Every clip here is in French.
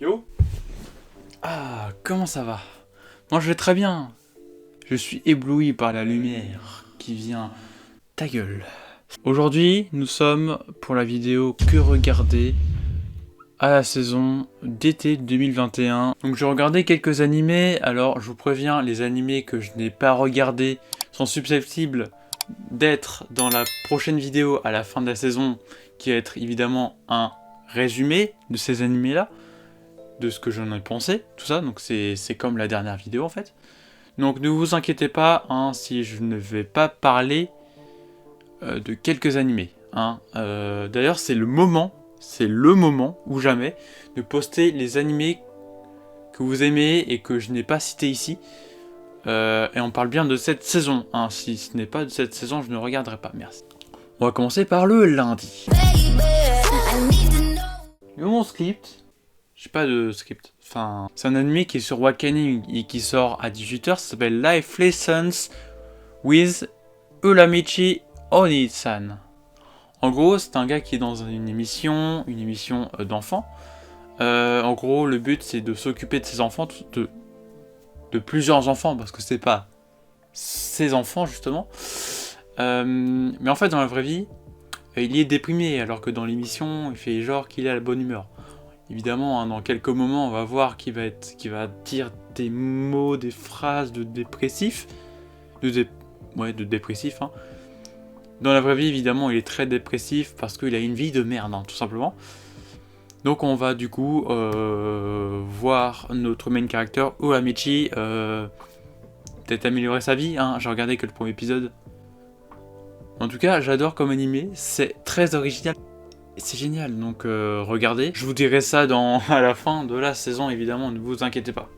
Yo. Ah, comment ça va? Moi je vais très bien. Je suis ébloui par la lumière qui vient... Ta gueule. Aujourd'hui, nous sommes pour la vidéo Que regarder à la saison d'été 2021. Donc j'ai regardé quelques animés. Alors je vous préviens, les animés que je n'ai pas regardés sont susceptibles d'être dans la prochaine vidéo à la fin de la saison, qui va être évidemment un résumé de ces animés là, de ce que j'en ai pensé, tout ça. Donc c'est comme la dernière vidéo en fait. Donc ne vous inquiétez pas hein, si je ne vais pas parler de quelques animés. Hein. D'ailleurs c'est le moment ou jamais de poster les animés que vous aimez et que je n'ai pas cités ici. Et on parle bien de cette saison. Hein. Si ce n'est pas de cette saison, je ne regarderai pas. Merci. On va commencer par le lundi. Mon script. J'ai pas de script. Enfin, c'est un anime qui est sur Wakanim et qui sort à 18h. Ça s'appelle Life Lessons with Uramichi Oni-san. En gros, c'est un gars qui est dans une émission d'enfants. En gros, le but c'est de s'occuper de ses enfants, de plusieurs enfants, parce que c'est pas ses enfants justement. Mais en fait, dans la vraie vie, il est déprimé, alors que dans l'émission, il fait genre qu'il est à la bonne humeur. Évidemment, hein, dans quelques moments, on va voir qu'il va dire des mots, des phrases de dépressif. De dépressif. Hein. Dans la vraie vie, évidemment, il est très dépressif parce qu'il a une vie de merde, hein, tout simplement. Donc on va du coup voir notre main character, Uramichi, peut-être améliorer sa vie. Hein. J'ai regardé que le premier épisode. En tout cas, j'adore comme animé, c'est très original. C'est génial, donc regardez. Je vous dirai ça à la fin de la saison, évidemment, ne vous inquiétez pas.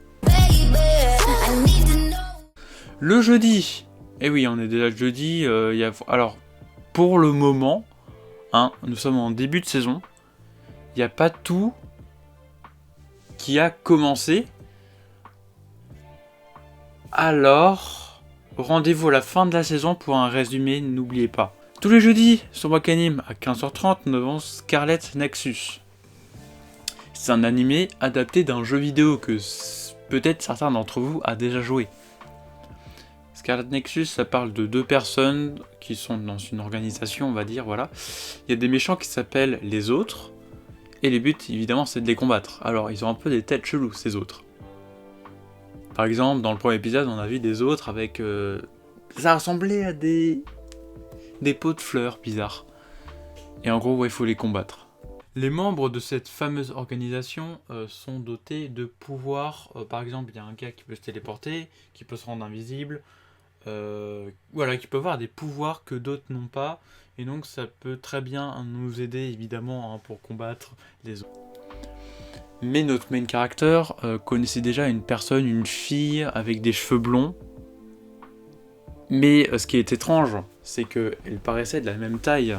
Le jeudi. Eh oui, on est déjà le jeudi. Alors, pour le moment, hein, nous sommes en début de saison. Il n'y a pas tout qui a commencé. Alors, rendez-vous à la fin de la saison pour un résumé, n'oubliez pas. Tous les jeudis, sur Wakanim, à 15h30, nous avons Scarlet Nexus. C'est un animé adapté d'un jeu vidéo que peut-être certains d'entre vous a déjà joué. Scarlet Nexus, ça parle de deux personnes qui sont dans une organisation, on va dire, voilà. Il y a des méchants qui s'appellent les autres, et le but, évidemment, c'est de les combattre. Alors, ils ont un peu des têtes cheloues, ces autres. Par exemple, dans le premier épisode, on a vu des autres avec... ça ressemblait à des pots de fleurs bizarres. Et en gros, ouais, il faut les combattre. Les membres de cette fameuse organisation sont dotés de pouvoirs. Par exemple, il y a un gars qui peut se téléporter, qui peut se rendre invisible. Voilà, qui peut avoir des pouvoirs que d'autres n'ont pas. Et donc, ça peut très bien nous aider, évidemment, hein, pour combattre les autres. Mais notre main character connaissait déjà une fille avec des cheveux blonds. Mais ce qui est étrange, c'est qu'elle paraissait de la même taille.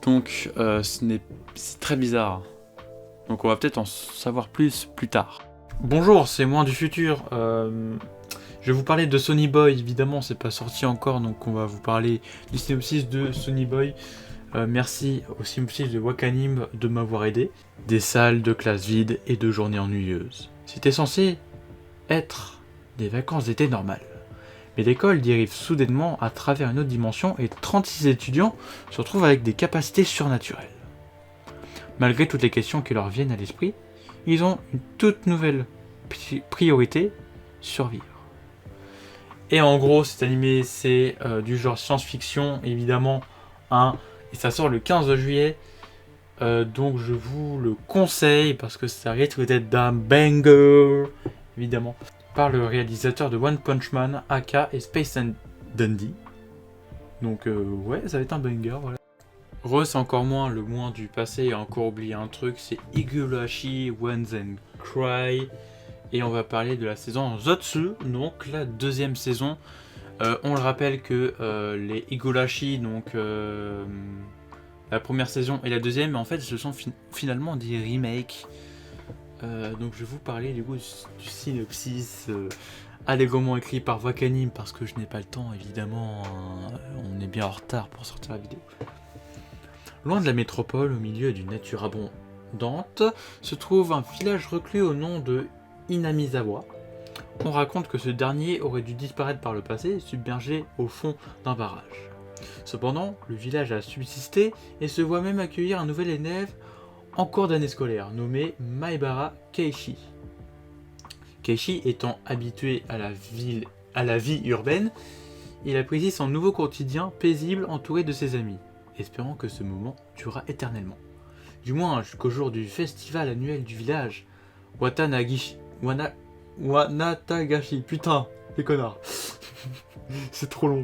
Donc c'est très bizarre. Donc on va peut-être en savoir plus tard. Bonjour, c'est moi du futur. Je vais vous parler de Sonny Boy. Évidemment, c'est pas sorti encore, donc on va vous parler du synopsis de Sonny Boy. Merci au synopsis de Wakanim de m'avoir aidé. Des salles de classe vides et de journées ennuyeuses. C'était censé être des vacances d'été normales. Mais l'école dérive soudainement à travers une autre dimension et 36 étudiants se retrouvent avec des capacités surnaturelles. Malgré toutes les questions qui leur viennent à l'esprit, ils ont une toute nouvelle priorité, survivre. Et en gros, cet animé, c'est du genre science-fiction, évidemment, hein, et ça sort le 15 juillet, donc je vous le conseille, parce que ça risque d'être d'un banger, évidemment. Par le réalisateur de One Punch Man, Aka et Space and Dundee. Donc ouais, ça va être un banger, voilà. C'est encore le moins du passé, et encore oublié un truc, c'est Higurashi One Zen Cry. Et on va parler de la saison Zotsu, donc la deuxième saison. On le rappelle que les Higurashi, donc la première saison et la deuxième, en fait, ce sont finalement des remakes. Donc je vais vous parler du synopsis allègrement écrit par Wakanim parce que je n'ai pas le temps, évidemment, on est bien en retard pour sortir la vidéo. Loin de la métropole, au milieu d'une nature Dante se trouve un village reclus au nom de Inamizawa. On raconte que ce dernier aurait dû disparaître par le passé, submergé au fond d'un barrage. Cependant, le village a subsisté et se voit même accueillir un nouvel élève en cours d'année scolaire, nommé Maebara Keishi. Keishi étant habitué à la vie urbaine, il apprécie son nouveau quotidien paisible entouré de ses amis, espérant que ce moment durera éternellement. Du moins jusqu'au jour du festival annuel du village, Wanatagashi, putain, les connards, c'est trop long.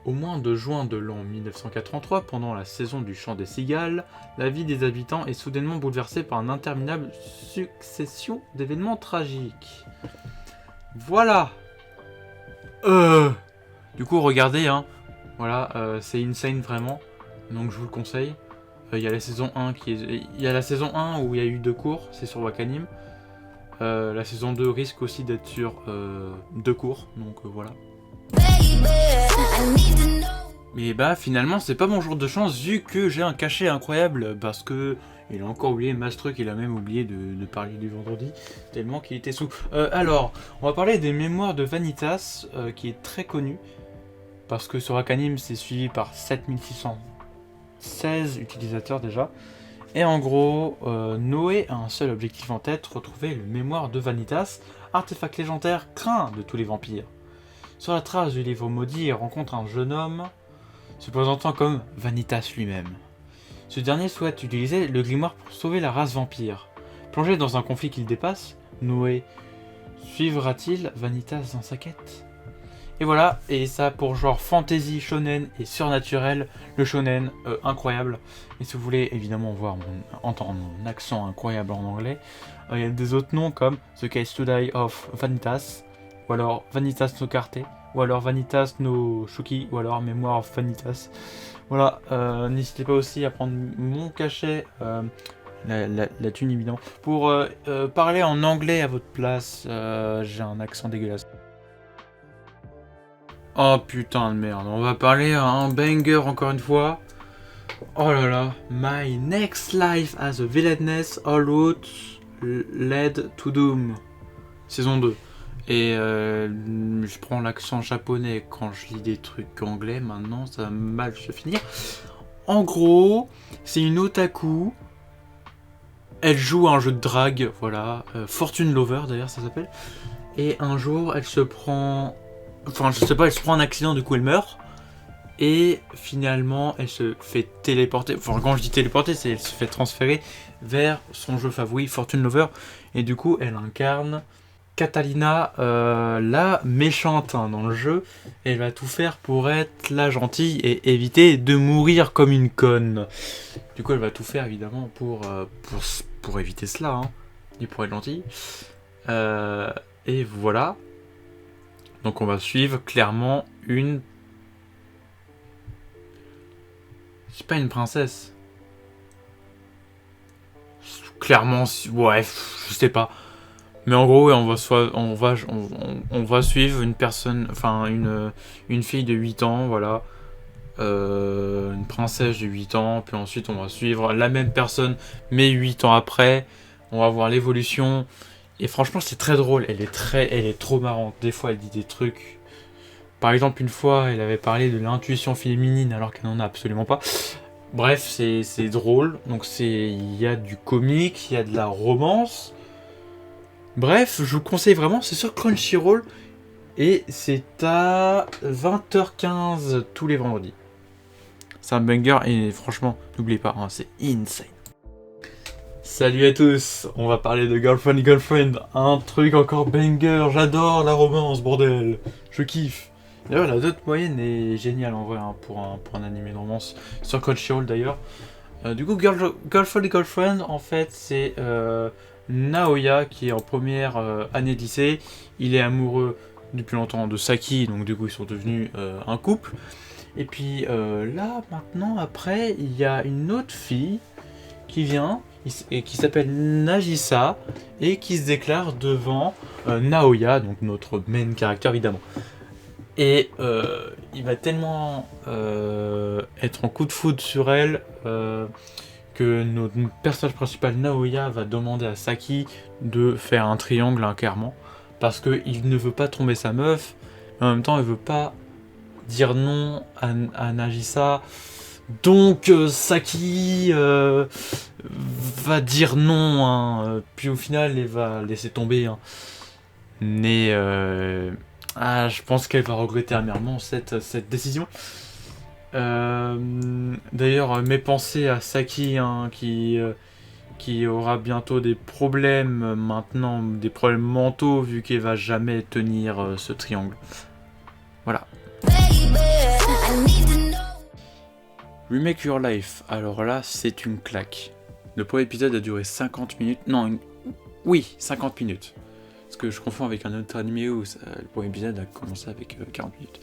Au mois de juin de l'an 1983, pendant la saison du chant des cigales, la vie des habitants est soudainement bouleversée par une interminable succession d'événements tragiques. Voilà. Du coup, regardez, hein. Voilà, c'est insane vraiment. Donc je vous le conseille. Il y a la saison 1 il y a la saison 1 où il y a eu 2 cours, c'est sur Wakanim. La saison 2 risque aussi d'être sur 2 cours, donc voilà. Mais bah finalement c'est pas mon jour de chance vu que j'ai un cachet incroyable parce que il a encore oublié Mastruc, il a même oublié de parler du vendredi tellement qu'il était sous. Alors, on va parler des mémoires de Vanitas qui est très connu parce que sur Wakanim c'est suivi par 7616 utilisateurs déjà. Et en gros, Noé a un seul objectif en tête, retrouver le mémoire de Vanitas, artefact légendaire craint de tous les vampires. Sur la trace du livre maudit, il rencontre un jeune homme se présentant comme Vanitas lui-même. Ce dernier souhaite utiliser le grimoire pour sauver la race vampire. Plongé dans un conflit qu'il dépasse, Noé suivra-t-il Vanitas dans sa quête ? Et voilà, et ça pour genre fantasy, shonen et surnaturel, le shonen incroyable. Et si vous voulez évidemment entendre mon accent incroyable en anglais, il y a des autres noms comme The Case Today of Vanitas, ou alors Vanitas no Carte, ou alors Vanitas no Shuki, ou alors Memoir of Vanitas. Voilà, n'hésitez pas aussi à prendre mon cachet, la thune évidemment, pour parler en anglais à votre place. J'ai un accent dégueulasse. Oh putain de merde, on va parler à un banger encore une fois. Oh là là, My Next Life as a Villainess, All Roads Led to Doom, saison 2. Et je prends l'accent japonais quand je lis des trucs anglais, maintenant ça va mal se finir. En gros, c'est une otaku, elle joue à un jeu de drague, voilà, Fortune Lover d'ailleurs ça s'appelle. Et un jour elle se prend... Enfin, je sais pas, elle se prend un accident, du coup elle meurt. Et finalement, elle se fait téléporter. Enfin, quand je dis téléporter, c'est elle se fait transférer vers son jeu favori, Fortune Lover. Et du coup, elle incarne Catalina, la méchante dans le jeu. Et elle va tout faire pour être la gentille et éviter de mourir comme une conne. Du coup, elle va tout faire évidemment pour éviter cela. Hein, et pour être gentille. Et voilà. Donc on va suivre clairement une... C'est pas une princesse. Clairement, ouais, je sais pas. Mais en gros, on va suivre une personne, enfin une fille de 8 ans, voilà. Une princesse de 8 ans, puis ensuite on va suivre la même personne, mais 8 ans après. On va voir l'évolution. Et franchement, c'est très drôle. Elle est trop marrante. Des fois, elle dit des trucs. Par exemple, une fois, elle avait parlé de l'intuition féminine alors qu'elle n'en a absolument pas. Bref, c'est drôle. Donc, il y a du comique, il y a de la romance. Bref, je vous conseille vraiment. C'est sur Crunchyroll. Et c'est à 20h15 tous les vendredis. C'est un banger. Et franchement, n'oubliez pas, hein, c'est insane. Salut à tous, on va parler de Girlfriend, un truc encore banger, j'adore la romance, bordel, je kiffe. D'ailleurs la note moyenne est géniale en vrai, hein, pour un animé de romance, sur Crunchyroll d'ailleurs. Du coup Girlfriend en fait c'est Naoya qui est en première année de lycée, il est amoureux depuis longtemps de Saki, donc du coup ils sont devenus un couple. Et puis là maintenant après il y a une autre fille qui vient et qui s'appelle Nagisa et qui se déclare devant Naoya, donc notre main character évidemment. Et il va tellement être en coup de foudre sur elle que notre personnage principal Naoya va demander à Saki de faire un triangle, hein, clairement, parce qu'il ne veut pas tromper sa meuf, mais en même temps il veut pas dire non à Nagisa. Donc Saki va dire non, hein, puis au final elle va laisser tomber. Hein. Mais je pense qu'elle va regretter amèrement cette décision. D'ailleurs, mes pensées à Saki, hein, qui aura bientôt des problèmes maintenant, des problèmes mentaux, vu qu'elle va jamais tenir ce triangle. Voilà. Remake Your Life, alors là, c'est une claque. Le premier épisode a duré 50 minutes. Non, oui, 50 minutes. Parce que je confonds avec un autre animé où le premier épisode a commencé avec 40 minutes.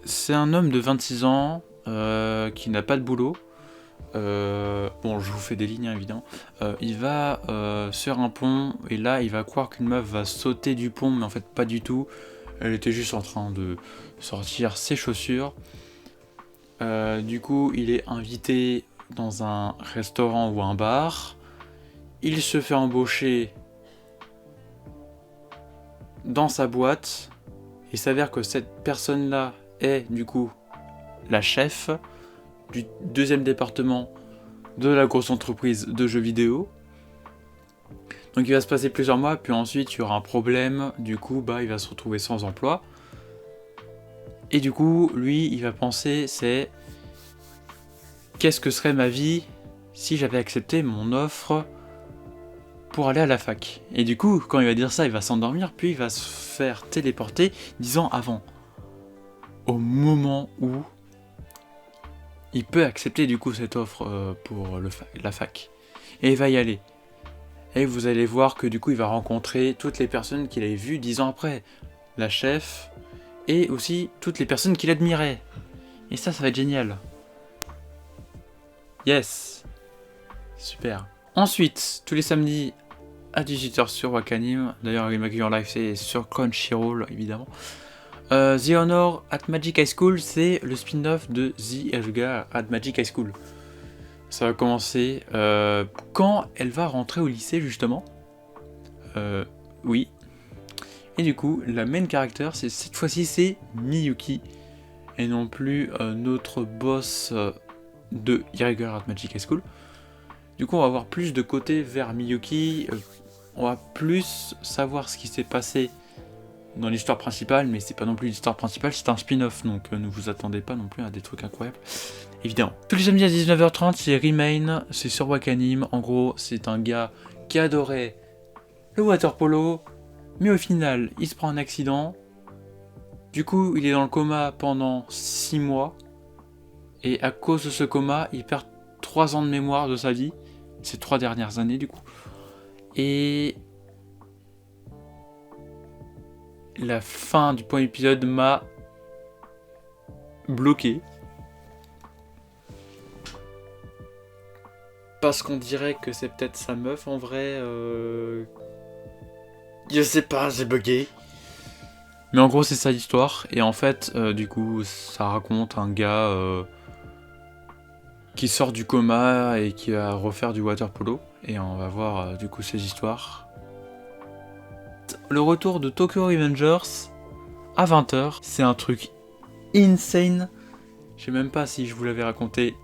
C'est un homme de 26 ans qui n'a pas de boulot. Bon, je vous fais des lignes, hein, évidemment. Il va sur un pont et là, il va croire qu'une meuf va sauter du pont, mais en fait, pas du tout. Elle était juste en train de sortir ses chaussures. Du coup, il est invité dans un restaurant ou un bar. Il se fait embaucher dans sa boîte. Il s'avère que cette personne-là est du coup la chef du deuxième département de la grosse entreprise de jeux vidéo. Donc il va se passer plusieurs mois, puis ensuite il y aura un problème, du coup il va se retrouver sans emploi. Et du coup, lui, il va penser, c'est qu'est-ce que serait ma vie si j'avais accepté mon offre pour aller à la fac. Et du coup, quand il va dire ça, il va s'endormir, puis il va se faire téléporter 10 ans avant. Au moment où il peut accepter du coup cette offre pour la fac. Et il va y aller. Et vous allez voir que du coup il va rencontrer toutes les personnes qu'il avait vues 10 ans après. La chef et aussi toutes les personnes qu'il admirait. Et ça va être génial. Yes. Super. Ensuite, tous les samedis à 18h sur Wakanim. D'ailleurs, Remake Your Life c'est sur Crunchyroll évidemment. The Honor at Magic High School, c'est le spin-off de The Edgar at Magic High School. Ça va commencer quand elle va rentrer au lycée, justement. Oui. Et du coup, la main character, cette fois-ci, c'est Miyuki. Et non plus notre boss de Irregular at Magic High School. Du coup, on va avoir plus de côté vers Miyuki. On va plus savoir ce qui s'est passé dans l'histoire principale, mais c'est pas non plus l'histoire principale, c'est un spin-off, donc ne vous attendez pas non plus à des trucs incroyables, évidemment. Tous les samedis à 19h30, c'est Remain, c'est sur Wakanim. En gros, c'est un gars qui adorait le water polo, mais au final, il se prend un accident. Du coup, il est dans le coma pendant 6 mois, et à cause de ce coma, il perd 3 ans de mémoire de sa vie, ces 3 dernières années du coup. Et la fin du premier épisode m'a bloqué. Parce qu'on dirait que c'est peut-être sa meuf en vrai. Je sais pas, j'ai bugué. Mais en gros, c'est ça l'histoire. Et en fait, du coup, ça raconte un gars qui sort du coma et qui va refaire du water polo. Et on va voir du coup ces histoires. Le retour de Tokyo Revengers à 20h, c'est un truc insane. Je sais même pas si je vous l'avais raconté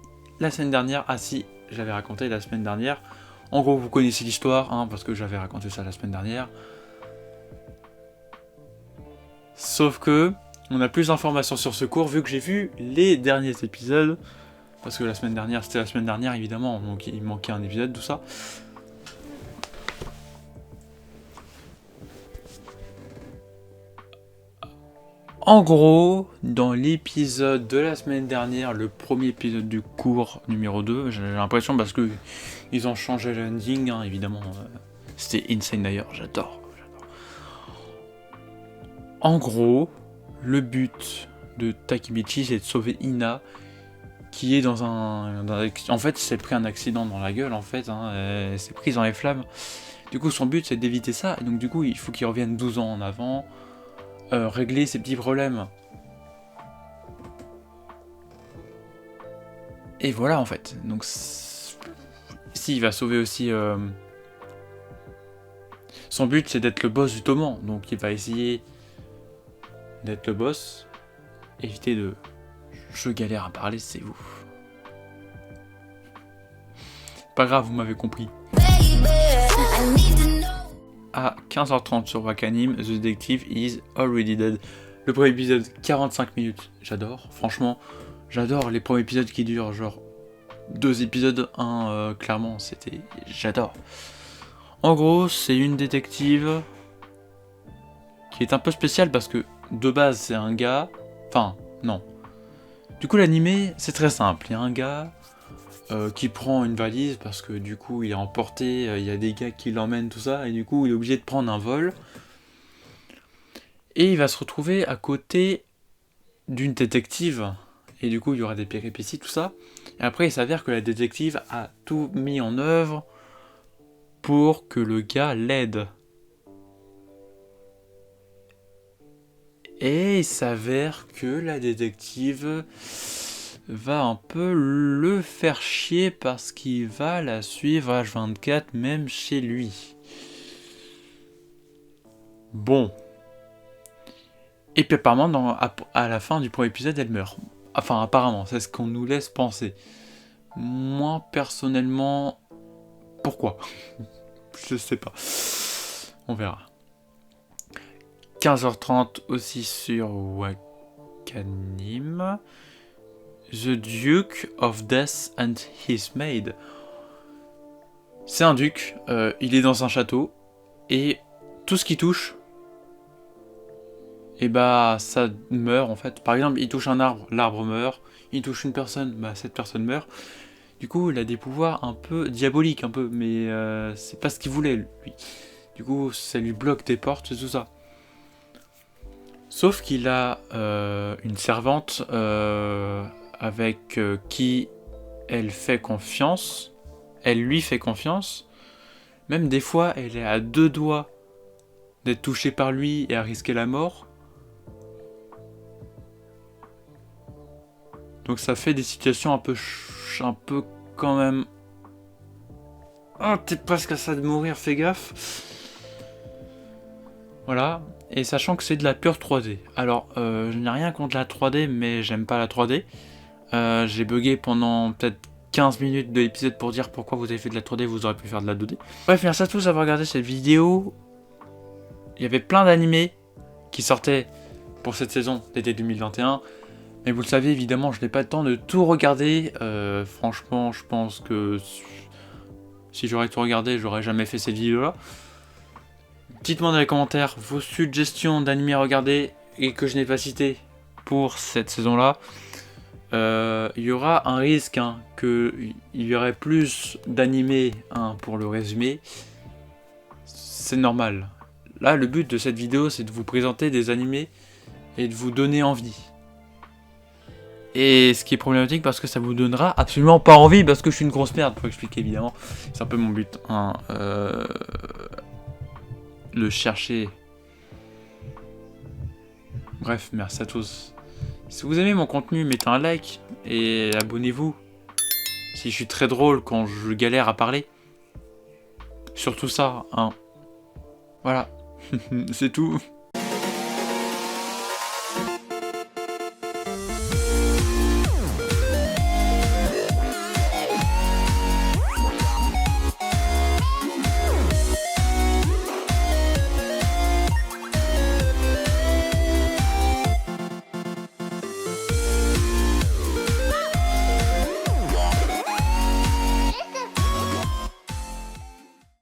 la semaine dernière. Ah si, je l'avais raconté la semaine dernière. En gros, vous connaissez l'histoire, hein, parce que j'avais raconté ça la semaine dernière. Sauf que, on a plus d'informations sur ce cours vu que j'ai vu les derniers épisodes. Parce que la semaine dernière, c'était la semaine dernière évidemment, donc il manquait un épisode, tout ça. En gros, dans l'épisode de la semaine dernière, le premier épisode du cours numéro 2, j'ai l'impression parce que ils ont changé l'ending, hein, évidemment. C'était insane d'ailleurs, j'adore. En gros, le but de Takemichi, c'est de sauver Ina, qui est dans un en fait, s'est pris un accident dans la gueule, en fait, hein, elle s'est prise dans les flammes. Du coup, son but, c'est d'éviter ça, et donc du coup, il faut qu'il revienne 12 ans en avant, régler ses petits problèmes. Et voilà en fait. Donc si il va sauver aussi... Son but c'est d'être le boss du tourment. Donc il va essayer d'être le boss. Éviter de... Je galère à parler, c'est vous. Pas grave, vous m'avez compris. À 15h30 sur Wakanim, The Detective is already dead. Le premier épisode, 45 minutes. J'adore, franchement, j'adore les premiers épisodes qui durent genre 2 épisodes, clairement, c'était... J'adore. En gros, c'est une détective qui est un peu spéciale parce que de base, c'est un gars... Enfin, non. Du coup, l'animé, c'est très simple. Il y a un gars qui prend une valise parce que du coup, il est emporté, il y a des gars qui l'emmènent, tout ça, et du coup, il est obligé de prendre un vol. Et il va se retrouver à côté d'une détective. Et du coup, il y aura des péripéties, tout ça. Et après, il s'avère que la détective a tout mis en œuvre pour que le gars l'aide. Et il s'avère que la détective va un peu le faire chier parce qu'il va la suivre H24 même chez lui. Bon. Et puis apparemment, à la fin du premier épisode, elle meurt. Enfin, apparemment, c'est ce qu'on nous laisse penser. Moi, personnellement, pourquoi? Je sais pas. On verra. 15h30 aussi sur Wakanim. The Duke of Death and His Maid. C'est un duc, il est dans un château, et tout ce qui touche, et bah ça meurt en fait. Par exemple, il touche un arbre, l'arbre meurt. Il touche une personne, bah cette personne meurt. Du coup, il a des pouvoirs un peu diaboliques, un peu, mais c'est pas ce qu'il voulait lui. Du coup, ça lui bloque des portes et tout ça. Sauf qu'il a une servante avec qui elle fait confiance. Elle lui fait confiance. Même des fois, elle est à 2 doigts d'être touchée par lui et à risquer la mort. Donc ça fait des situations un peu quand même... Oh, t'es presque à ça de mourir, fais gaffe. Voilà. Et sachant que c'est de la pure 3D. Alors, je n'ai rien contre la 3D, mais j'aime pas la 3D. J'ai bugué pendant peut-être 15 minutes de l'épisode pour dire pourquoi vous avez fait de la 3D, vous aurez pu faire de la 2D. Bref, merci à tous d'avoir regardé cette vidéo. Il y avait plein d'animés qui sortaient pour cette saison d'été 2021. Mais vous le savez, évidemment, je n'ai pas le temps de tout regarder. Franchement, je pense que si j'aurais tout regardé, j'aurais jamais fait cette vidéo-là. Dites-moi dans les commentaires vos suggestions d'animés à regarder et que je n'ai pas cité pour cette saison-là. Il y aura un risque qu'il y aurait plus d'animés pour le résumé. C'est normal. Là, le but de cette vidéo, c'est de vous présenter des animés et de vous donner envie. Et ce qui est problématique parce que ça vous donnera absolument pas envie parce que je suis une grosse merde pour expliquer évidemment. C'est un peu mon but. Le chercher. Bref, merci à tous. Si vous aimez mon contenu, mettez un like et abonnez-vous. Si je suis très drôle quand je galère à parler. Surtout ça, Voilà. C'est tout.